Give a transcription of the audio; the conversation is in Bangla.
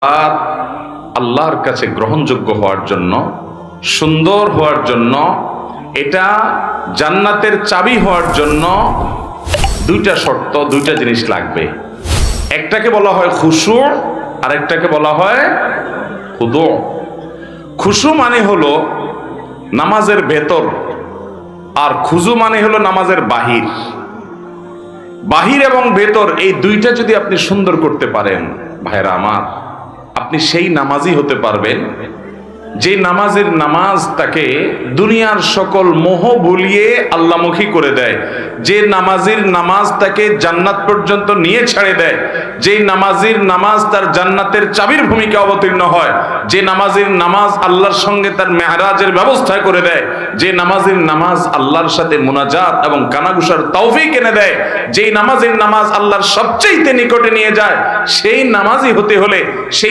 আর আল্লাহর কাছে গ্রহণযোগ্য হওয়ার জন্য, সুন্দর হওয়ার জন্য, এটা জান্নাতের চাবি হওয়ার জন্য দুইটা শর্ত, দুইটা জিনিস লাগবে। একটাকে বলা হয় খুশু, আর একটাকে বলা হয় খুদু। খুশু মানে হলো নামাজের ভেতর, আর খুজু মানে হলো নামাজের বাহির। বাহির এবং ভেতর এই দুইটা যদি আপনি সুন্দর করতে পারেন ভাইরা আমার, আপনি সেই নামাজি হতে পারবেন যে নামাজের নামাজ তাকে দুনিয়ার সকল মোহ ভুলিয়ে আল্লাহমুখী করে দেয়, যে নামাজির নামাজ তাকে জান্নাত পর্যন্ত নিয়ে ছেড়ে দেয়, যে নামাজির নামাজ তার জান্নাতের চাবির ভূমিকা অবতীর্ণ হয়, যে নামাজির নামাজ আল্লাহর সঙ্গে তার মেহরাজের ব্যবস্থা করে দেয়, যে নামাজির নামাজ আল্লাহর সাথে মুনাজাত এবং কানাঘুষার তৌফিক এনে দেয়, যেই নামাজের নামাজ আল্লাহর সবচেয়ে নিকটে নিয়ে যায়, সেই নামাজি হতে হলে সেই